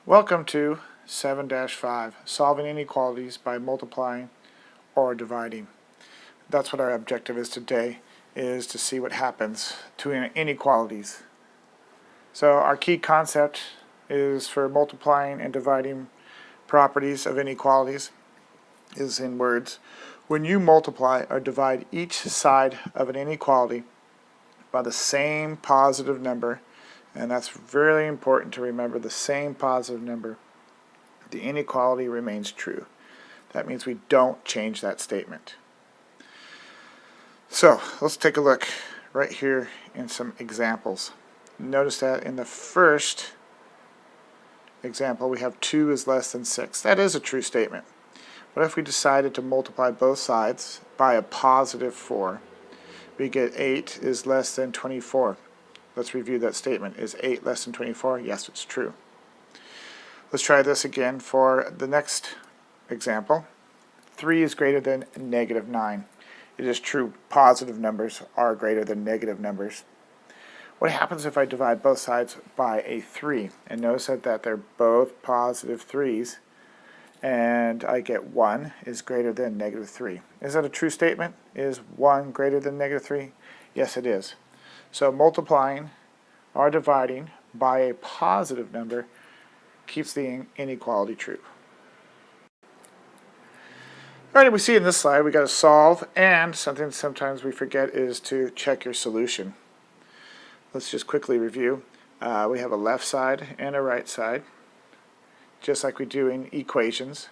Welcome to 7-5, solving inequalities by multiplying or dividing. That's what our objective is today, is to see what happens to inequalities. So our key concept is for multiplying and dividing properties of inequalities is in words. When you multiply or divide each side of an inequality by the same positive number, and that's really important to remember, the same positive number, the inequality remains true. That means we don't change that statement. So let's take a look right here in some examples. Notice that in the first example we have 2 is less than 6. That is a true statement. What if we decided to multiply both sides by a positive 4? We get 8 is less than 24. Let's review that statement. Is 8 less than 24? Yes, it's true. Let's try this again for the next example. 3 is greater than negative 9. It is true, positive numbers are greater than negative numbers. What happens if I divide both sides by a 3? And notice that they're both positive 3's, and I get 1 is greater than negative 3. Is that a true statement? Is 1 greater than negative 3? Yes, it is. So multiplying or dividing by a positive number keeps the inequality true. Alright, we see in this slide we got to solve, and something sometimes we forget is to check your solution. Let's just quickly review. We have a left side and a right side, just like we do in equations.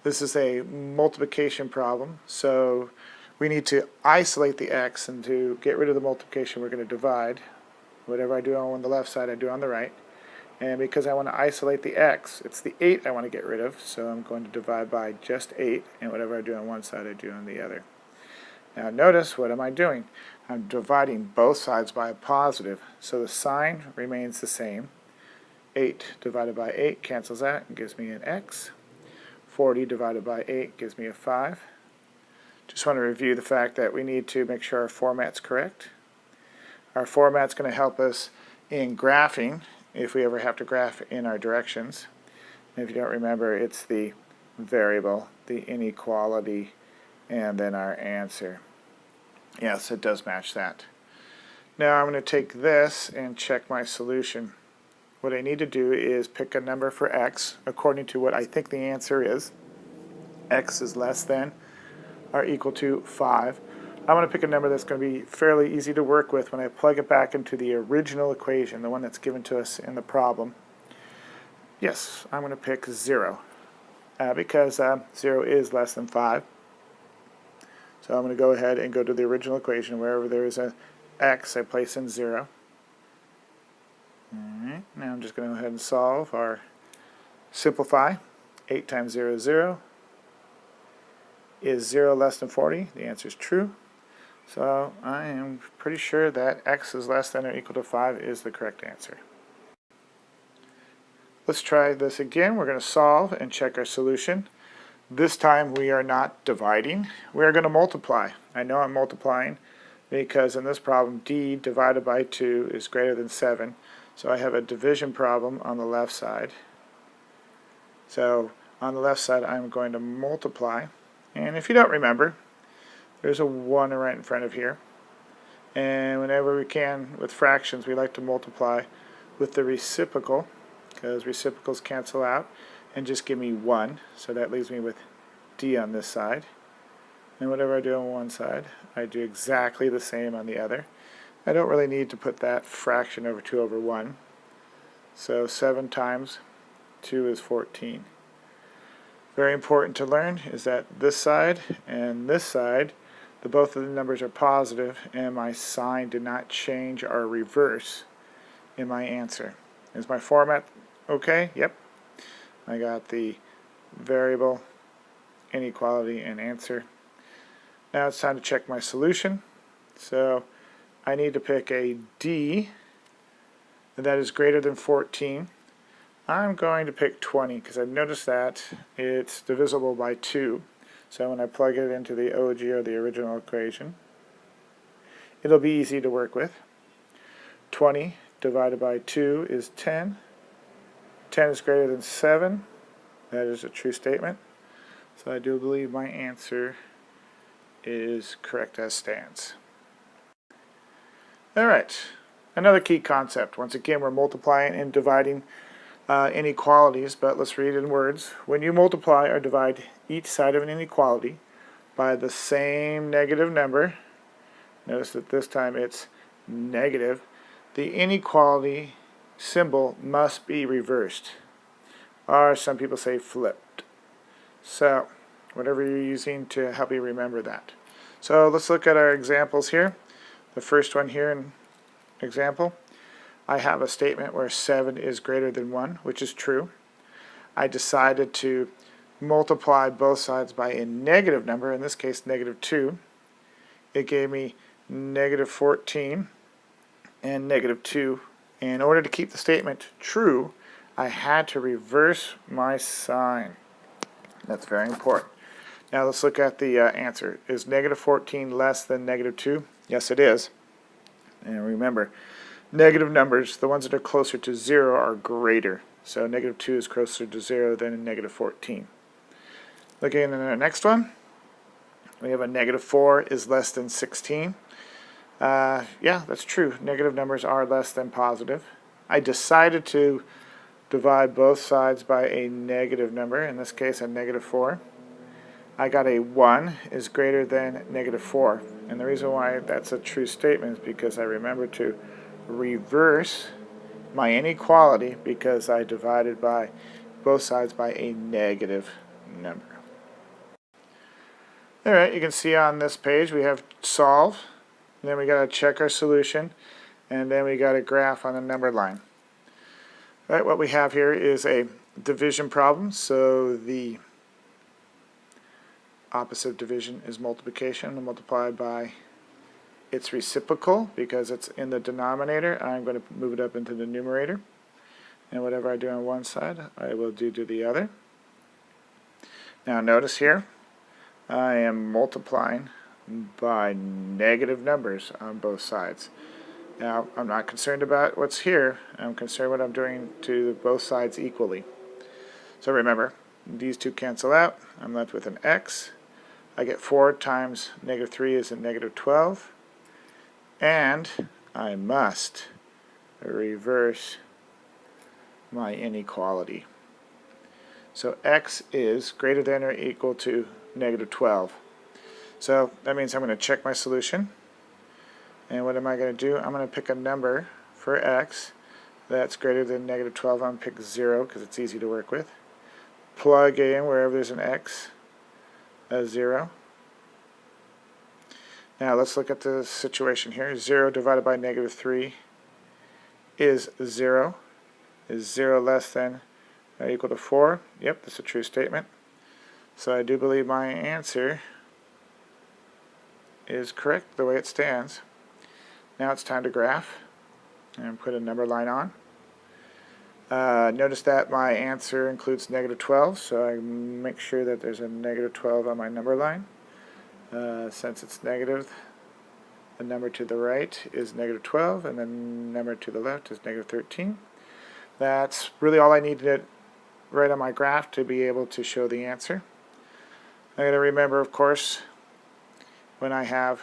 This is a multiplication problem, so we need to isolate the x, and to get rid of the multiplication we're going to divide. Whatever I do on the left side I do on the right. And because I want to isolate the x, it's the 8 I want to get rid of, so I'm going to divide by just 8, and whatever I do on one side I do on the other. Now notice, what am I doing? I'm dividing both sides by a positive, so the sign remains the same. 8 divided by 8 cancels that and gives me an x. 40 divided by 8 gives me a 5. Just want to review the fact that we need to make sure our format's correct. Our format's going to help us in graphing, if we ever have to graph in our directions. And if you don't remember, it's the variable, the inequality, and then our answer. Yes, it does match that. Now I'm going to take this and check my solution. What I need to do is pick a number for x according to what I think the answer is. X is less than or equal to 5. I'm going to pick a number that's going to be fairly easy to work with when I plug it back into the original equation, the one that's given to us in the problem. Yes, I'm going to pick 0 because 0 is less than 5. So I'm going to go ahead and go to the original equation. Wherever there is an x, I place in 0. Alright, now I'm just going to go ahead and solve or simplify. 8 times 0 is 0. Is 0 less than 40? The answer is true. So I am pretty sure that x is less than or equal to 5 is the correct answer. Let's try this again. We're going to solve and check our solution. This time we are not dividing. We are going to multiply. I know I'm multiplying because in this problem d divided by 2 is greater than 7. So I have a division problem on the left side. So on the left side I'm going to multiply. And if you don't remember, there's a 1 right in front of here. And whenever we can, with fractions, we like to multiply with the reciprocal, because reciprocals cancel out and just give me 1. So that leaves me with d on this side. And whatever I do on one side, I do exactly the same on the other. I don't really need to put that fraction over 2 over 1. So 7 times 2 is 14. Very important to learn is that this side and this side, both of the numbers are positive, and my sign did not change or reverse in my answer. Is my format okay? Yep. I got the variable, inequality, and answer. Now it's time to check my solution. So I need to pick a d that is greater than 14. I'm going to pick 20 because I've noticed that it's divisible by 2. So when I plug it into the OG or the original equation, it'll be easy to work with. 20 divided by 2 is 10. 10 is greater than 7. That is a true statement. So I do believe my answer is correct as stands. Alright, another key concept. Once again, we're multiplying and dividing inequalities, but let's read it in words. When you multiply or divide each side of an inequality by the same negative number, notice that this time it's negative, the inequality symbol must be reversed, or some people say flipped. So whatever you're using to help you remember that. So let's look at our examples here. The first one here in example, I have a statement where 7 is greater than 1, which is true. I decided to multiply both sides by a negative number, in this case negative 2. It gave me negative 14 and negative 2. In order to keep the statement true, I had to reverse my sign. That's very important. Now let's look at the answer. Is negative 14 less than negative 2? Yes, it is. And remember, negative numbers, the ones that are closer to 0, are greater. So negative 2 is closer to 0 than negative 14. Looking at the next one, we have a negative 4 is less than 16. Yeah, that's true. Negative numbers are less than positive. I decided to divide both sides by a negative number, in this case a negative 4. I got a 1 is greater than negative 4. And the reason why that's a true statement is because I remember to reverse my inequality because I divided by both sides by a negative number. Alright, you can see on this page we have solve, and then we got to check our solution, and then we got a graph on the number line. Alright, what we have here is a division problem, so the opposite of division is multiplication, and multiplied by its reciprocal because it's in the denominator. I'm going to move it up into the numerator, and whatever I do on one side I will do to the other. Now notice here I am multiplying by negative numbers on both sides. Now I'm not concerned about what's here, I'm concerned what I'm doing to both sides equally. So remember, these two cancel out, I'm left with an x. I get 4 times negative 3 is a negative 12, and I must reverse my inequality. So x is greater than or equal to negative 12. So that means I'm going to check my solution, and what am I going to do? I'm going to pick a number for x that's greater than negative 12. I'm going to pick 0 because it's easy to work with. Plug in wherever there's an x. 0. Now let's look at the situation here. 0 divided by negative 3 is 0. Is 0 less than or equal to 4? Yep, that's a true statement. So I do believe my answer is correct the way it stands. Now it's time to graph and put a number line on. Notice that my answer includes negative 12, so I make sure that there's a negative 12 on my number line. Since it's negative, the number to the right is negative 12, and the number to the left is negative 13. That's really all I need to write on my graph to be able to show the answer. I'm going to remember, of course, when I have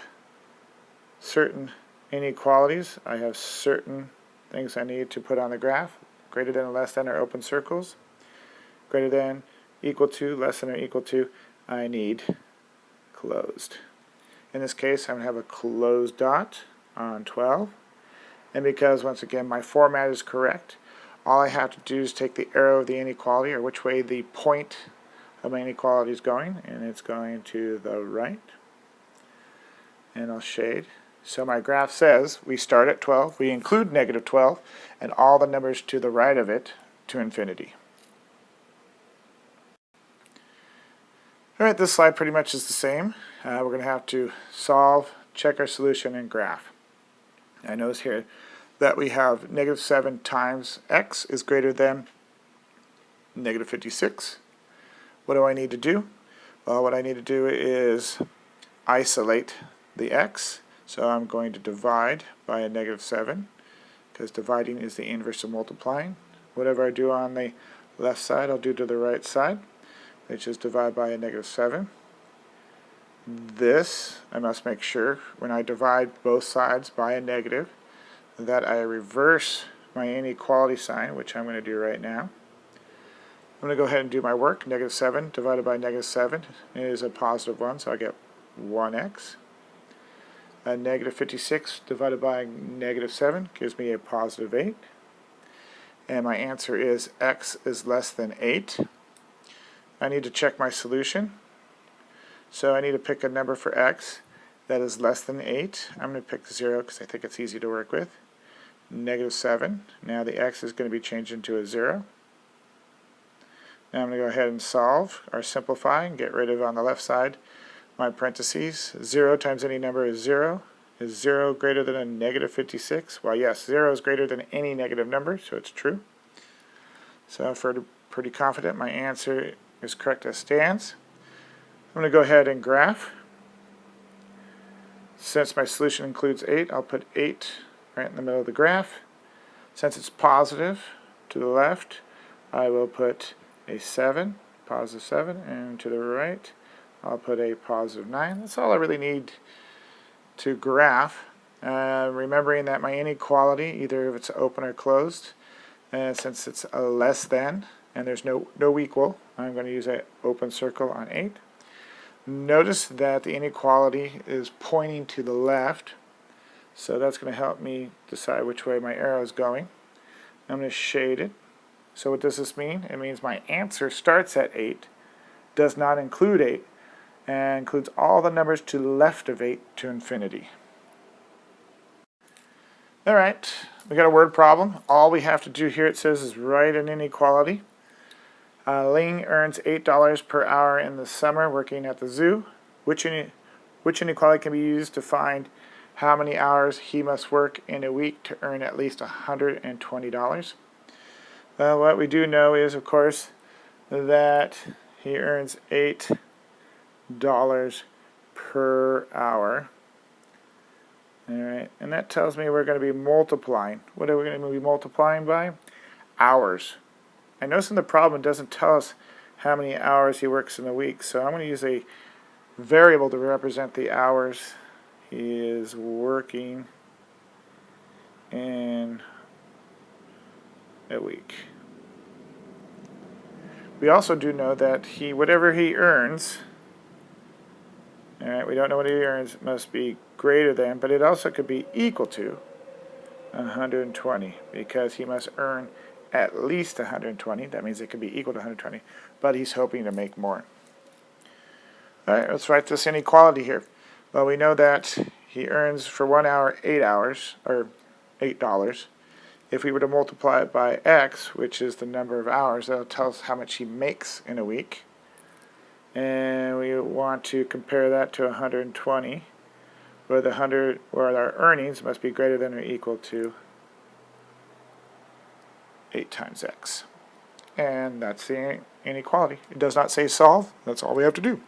certain inequalities, I have certain things I need to put on the graph. Greater than or less than are open circles. Greater than, equal to, less than or equal to, I need closed. In this case, I'm going to have a closed dot on 12. And because, once again, my format is correct, all I have to do is take the arrow of the inequality, or which way the point of my inequality is going, and it's going to the right. And I'll shade. So my graph says we start at 12, we include negative 12, and all the numbers to the right of it to infinity. Alright, this slide pretty much is the same. We're going to have to solve, check our solution, and graph. I notice here that we have negative 7 times x is greater than negative 56. What do I need to do? Well, what I need to do is isolate the x. So I'm going to divide by a negative 7, because dividing is the inverse of multiplying. whatever I do on the left side, I'll do to the right side, which is divide by a -7. This, I must make sure, when I divide both sides by a negative, that I reverse my inequality sign, which I'm going to do right now. I'm going to go ahead and do my work. -7 divided by -7 is a positive 1, so I get 1x. A -56 divided by -7 gives me a positive 8. And my answer is x is less than 8. I need to check my solution. So I need to pick a number for x that is less than 8. I'm going to pick 0 because I think it's easy to work with. -7. Now the x is going to be changed into a 0. Now I'm going to go ahead and solve or simplify and get rid of, on the left side, my parentheses. 0 times any number is 0. Is 0 greater than a -56? Well, yes, 0 is greater than any negative number, so it's true. So I'm pretty confident my answer is correct as stands. I'm going to go ahead and graph. Since my solution includes 8, I'll put 8 right in the middle of the graph. Since it's positive to the left, I will put a 7, positive 7, and to the right, I'll put a positive 9. That's all I really need to graph. Remembering that my inequality, either if it's open or closed, since it's a less than, and there's no equal, I'm going to use an open circle on 8. Notice that the inequality is pointing to the left, so that's going to help me decide which way my arrow is going. I'm going to shade it. So what does this mean? It means my answer starts at 8, does not include 8, and includes all the numbers to the left of 8 to infinity. Alright, we got a word problem. All we have to do here, it says, is write an inequality. Ling earns $8 per hour in the summer working at the zoo. Which inequality can be used to find how many hours he must work in a week to earn at least $120? What we do know is, of course, that he earns $8 per hour. Alright, and that tells me we're going to be multiplying. What are we going to be multiplying by? Hours. I notice in the problem it doesn't tell us how many hours he works in a week, so I'm going to use a variable to represent the hours he is working in a week. We also do know that whatever he earns, alright, we don't know what he earns, must be greater than, but it also could be equal to 120, because he must earn at least 120. That means it could be equal to 120, but he's hoping to make more. Alright, let's write this inequality here. Well, we know that he earns for 1 hour 8 hours, or $8. If we were to multiply it by x, which is the number of hours, that'll tell us how much he makes in a week. And we want to compare that to 120, where our earnings must be greater than or equal to 8 times x. And that's the inequality. It does not say solve. That's all we have to do.